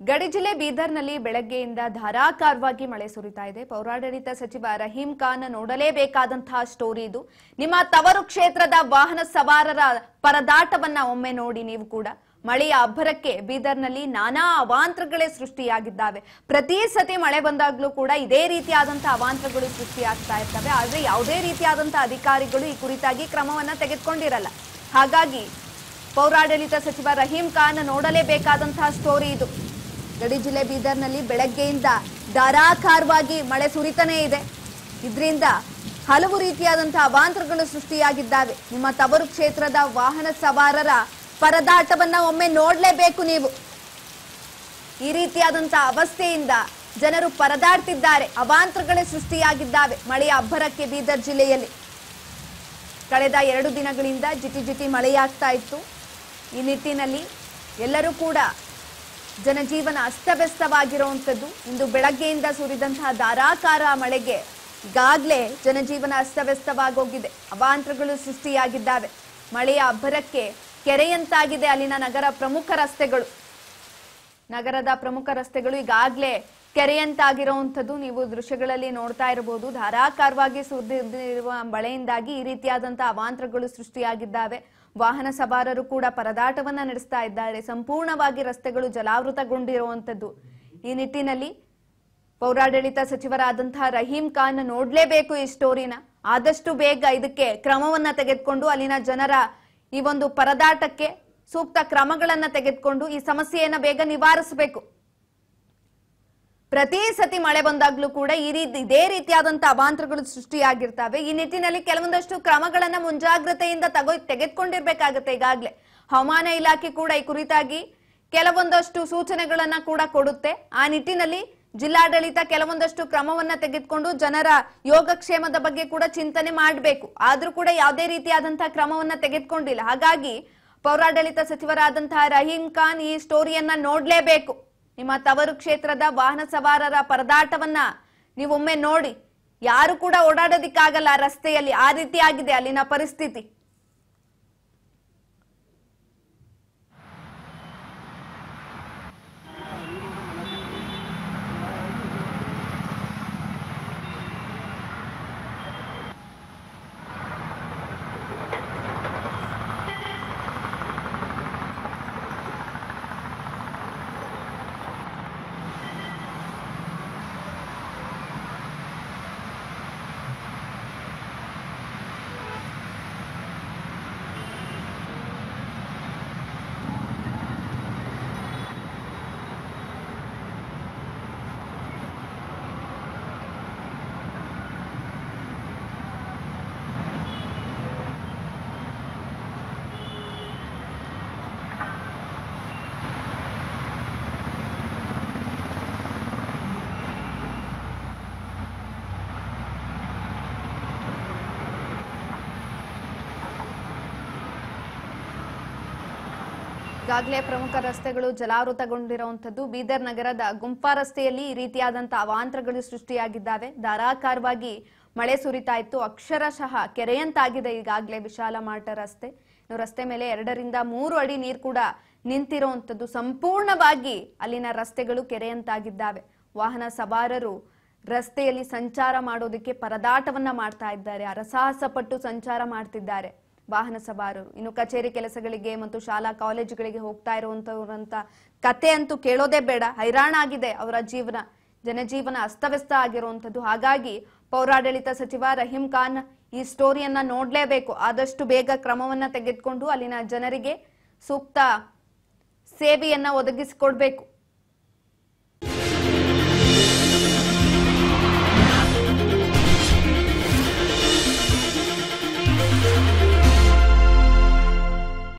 ಗಡಿ ಜಿಲ್ಲೆ ಬೀದರ್ನಲ್ಲಿ ಬೆಳಗ್ಗೆಯಿಂದ ಧಾರಾಕಾರವಾಗಿ ಮಳೆ ಸುರಿತಾ ಇದೆ. ಪೌರಾಡಳಿತ ಸಚಿವ ರಹೀಂ ಖಾನ್ ನೋಡಲೇಬೇಕಾದಂತಹ ಸ್ಟೋರಿ ಇದು. ನಿಮ್ಮ ತವರು ಕ್ಷೇತ್ರದ ವಾಹನ ಸವಾರರ ಪರದಾಟವನ್ನ ಒಮ್ಮೆ ನೋಡಿ ನೀವು ಕೂಡ. ಮಳೆಯ ಅಬ್ಬರಕ್ಕೆ ಬೀದರ್ನಲ್ಲಿ ನಾನಾ ಅವಾಂತರಗಳೇ ಸೃಷ್ಟಿಯಾಗಿದ್ದಾವೆ. ಪ್ರತಿ ಸತಿ ಮಳೆ ಬಂದಾಗ್ಲೂ ಕೂಡ ಇದೇ ರೀತಿಯಾದಂತಹ ಅವಾಂತರಗಳು ಸೃಷ್ಟಿಯಾಗ್ತಾ ಇರ್ತವೆ. ಆದ್ರೆ ಯಾವುದೇ ರೀತಿಯಾದಂತಹ ಅಧಿಕಾರಿಗಳು ಈ ಕುರಿತಾಗಿ ಕ್ರಮವನ್ನ ತೆಗೆದುಕೊಂಡಿರಲ್ಲ. ಹಾಗಾಗಿ ಪೌರಾಡಳಿತ ಸಚಿವ ರಹೀಂ ಖಾನ್ ನೋಡಲೇಬೇಕಾದಂತಹ ಸ್ಟೋರಿ ಇದು. ಗಡಿ ಜಿಲ್ಲೆ ಬೀದರ್ನಲ್ಲಿ ಬೆಳಗ್ಗೆಯಿಂದ ಧಾರಾಕಾರವಾಗಿ ಮಳೆ ಸುರಿತಾನೇ ಇದೆ. ಇದರಿಂದ ಹಲವು ರೀತಿಯಾದಂತಹ ಅವಾಂತರಗಳು ಸೃಷ್ಟಿಯಾಗಿದ್ದಾವೆ. ನಿಮ್ಮ ತವರು ಕ್ಷೇತ್ರದ ವಾಹನ ಸವಾರರ ಪರದಾಟವನ್ನ ಒಮ್ಮೆ ನೋಡ್ಲೇಬೇಕು ನೀವು. ಈ ರೀತಿಯಾದಂತಹ ಅವಸ್ಥೆಯಿಂದ ಜನರು ಪರದಾಡ್ತಿದ್ದಾರೆ. ಅವಾಂತರಗಳೇ ಸೃಷ್ಟಿಯಾಗಿದ್ದಾವೆ ಮಳೆಯ ಅಬ್ಬರಕ್ಕೆ ಬೀದರ್ ಜಿಲ್ಲೆಯಲ್ಲಿ. ಕಳೆದ 2 ದಿನಗಳಿಂದ ಜಿಟಿ ಮಳೆಯಾಗ್ತಾ ಇತ್ತು. ಈ ನಿಟ್ಟಿನಲ್ಲಿ ಎಲ್ಲರೂ ಕೂಡ ಜನಜೀವನ ಅಸ್ತವ್ಯಸ್ತವಾಗಿರುವಂಥದ್ದು. ಇಂದು ಬೆಳಗ್ಗೆಯಿಂದ ಸುರಿದಂತಹ ಧಾರಾಕಾರ ಮಳೆಗೆ ಈಗಾಗಲೇ ಜನಜೀವನ ಅಸ್ತವ್ಯಸ್ತವಾಗೋಗಿದೆ. ಅವಾಂತರಗಳು ಸೃಷ್ಟಿಯಾಗಿದ್ದಾವೆ. ಮಳೆಯ ಅಬ್ಬರಕ್ಕೆ ಕೆರೆಯಂತಾಗಿದೆ ಅಲ್ಲಿನ ನಗರದ ಪ್ರಮುಖ ರಸ್ತೆಗಳು ಈಗಾಗಲೇ ಕೆರೆಯಂತಾಗಿರುವಂಥದ್ದು ನೀವು ದೃಶ್ಯಗಳಲ್ಲಿ ನೋಡ್ತಾ ಇರಬಹುದು. ಧಾರಾಕಾರವಾಗಿ ಸುರಿದಿರುವ ಮಳೆಯಿಂದಾಗಿ ಈ ರೀತಿಯಾದಂತಹ ಅವಾಂತರಗಳು ಸೃಷ್ಟಿಯಾಗಿದ್ದಾವೆ. ವಾಹನ ಸವಾರರು ಕೂಡ ಪರದಾಟವನ್ನ ನಡೆಸ್ತಾ ಇದ್ದಾರೆ. ಸಂಪೂರ್ಣವಾಗಿ ರಸ್ತೆಗಳು ಜಲಾವೃತಗೊಂಡಿರುವಂಥದ್ದು. ಈ ನಿಟ್ಟಿನಲ್ಲಿ ಪೌರಾಡಳಿತ ಸಚಿವರಾದಂತಹ ರಹೀಂ ಖಾನ್ ನೋಡ್ಲೇಬೇಕು ಈ ಸ್ಟೋರಿನ. ಆದಷ್ಟು ಬೇಗ ಇದಕ್ಕೆ ಕ್ರಮವನ್ನ ತೆಗೆದುಕೊಂಡು ಅಲ್ಲಿನ ಜನರ ಈ ಒಂದು ಪರದಾಟಕ್ಕೆ ಸೂಕ್ತ ಕ್ರಮಗಳನ್ನ ತೆಗೆದುಕೊಂಡು ಈ ಸಮಸ್ಯೆಯನ್ನ ಬೇಗ ನಿವಾರಿಸಬೇಕು. ಪ್ರತಿ ಸತಿ ಮಳೆ ಬಂದಾಗ್ಲೂ ಕೂಡ ಇದೇ ರೀತಿಯಾದಂತಹ ಅವಾಂತರಗಳು ಸೃಷ್ಟಿಯಾಗಿರ್ತವೆ. ಈ ನಿಟ್ಟಿನಲ್ಲಿ ಕೆಲವೊಂದಷ್ಟು ಕ್ರಮಗಳನ್ನ ಮುಂಜಾಗ್ರತೆಯಿಂದ ತೆಗೆದುಕೊಂಡಿರ್ಬೇಕಾಗತ್ತೆ. ಈಗಾಗಲೇ ಹವಾಮಾನ ಇಲಾಖೆ ಕೂಡ ಈ ಕುರಿತಾಗಿ ಕೆಲವೊಂದಷ್ಟು ಸೂಚನೆಗಳನ್ನ ಕೂಡ ಕೊಡುತ್ತೆ. ಆ ನಿಟ್ಟಿನಲ್ಲಿ ಜಿಲ್ಲಾಡಳಿತ ಕೆಲವೊಂದಷ್ಟು ಕ್ರಮವನ್ನ ತೆಗೆದುಕೊಂಡು ಜನರ ಯೋಗಕ್ಷೇಮದ ಬಗ್ಗೆ ಕೂಡ ಚಿಂತನೆ ಮಾಡಬೇಕು. ಆದ್ರೂ ಕೂಡ ಯಾವುದೇ ರೀತಿಯಾದಂತಹ ಕ್ರಮವನ್ನ ತೆಗೆದುಕೊಂಡಿಲ್ಲ. ಹಾಗಾಗಿ ಪೌರಾಡಳಿತ ಸಚಿವರಾದಂತಹ ರಹೀಂ ಖಾನ್ ಈ ಸ್ಟೋರಿಯನ್ನ ನೋಡ್ಲೇಬೇಕು. ನಿಮ್ಮ ತವರು ಕ್ಷೇತ್ರದ ವಾಹನ ಸವಾರರ ಪರದಾಟವನ್ನ ನೀವೊಮ್ಮೆ ನೋಡಿ. ಯಾರು ಕೂಡ ಓಡಾಡೋದಿಕ್ಕಾಗಲ್ಲ ರಸ್ತೆಯಲ್ಲಿ. ಆ ರೀತಿ ಆಗಿದೆ ಅಲ್ಲಿನ ಪರಿಸ್ಥಿತಿ. ಈಗಾಗಲೇ ಪ್ರಮುಖ ರಸ್ತೆಗಳು ಜಲಾವೃತಗೊಂಡಿರುವಂಥದ್ದು. ಬೀದರ್ ನಗರದ ಗುಂಪಾ ರಸ್ತೆಯಲ್ಲಿ ಈ ರೀತಿಯಾದಂತಹ ಅವಾಂತರಗಳು ಸೃಷ್ಟಿಯಾಗಿದ್ದಾವೆ. ಧಾರಾಕಾರವಾಗಿ ಮಳೆ ಸುರಿತಾ ಇತ್ತು. ಅಕ್ಷರಶಃ ಕೆರೆಯಂತಾಗಿದೆ ಈಗಾಗಲೇ ವಿಶಾಲ ಮಾಟ ರಸ್ತೆ. ರಸ್ತೆ ಮೇಲೆ 2 ರಿಂದ 3 ಅಡಿ ನೀರು ಕೂಡ ನಿಂತಿರುವಂಥದ್ದು. ಸಂಪೂರ್ಣವಾಗಿ ಅಲ್ಲಿನ ರಸ್ತೆಗಳು ಕೆರೆಯಂತಾಗಿದ್ದಾವೆ. ವಾಹನ ಸವಾರರು ರಸ್ತೆಯಲ್ಲಿ ಸಂಚಾರ ಮಾಡೋದಕ್ಕೆ ಪರದಾಟವನ್ನ ಮಾಡ್ತಾ ಇದ್ದಾರೆ. ಹರಸಾಹಸ ಪಟ್ಟು ಸಂಚಾರ ಮಾಡ್ತಿದ್ದಾರೆ ವಾಹನ ಸವಾರರು. ಇನ್ನು ಕಚೇರಿ ಕೆಲಸಗಳಿಗೆ ಮತ್ತು ಶಾಲಾ ಕಾಲೇಜುಗಳಿಗೆ ಹೋಗ್ತಾ ಇರುವಂತವರಂತ ಕತೆ ಅಂತೂ ಕೇಳೋದೇ ಬೇಡ. ಹೈರಾಣಾಗಿದೆ ಅವರ ಜೀವನ. ಜನಜೀವನ ಅಸ್ತವ್ಯಸ್ತ ಆಗಿರುವಂಥದ್ದು. ಹಾಗಾಗಿ ಪೌರಾಡಳಿತ ಸಚಿವ ರಹೀಂ ಖಾನ್ ಈ ಸ್ಟೋರಿಯನ್ನ ನೋಡ್ಲೇಬೇಕು. ಆದಷ್ಟು ಬೇಗ ಕ್ರಮವನ್ನ ತೆಗೆದುಕೊಂಡು ಅಲ್ಲಿನ ಜನರಿಗೆ ಸೂಕ್ತ ಸೇವೆಯನ್ನ ಒದಗಿಸಿಕೊಡ್ಬೇಕು.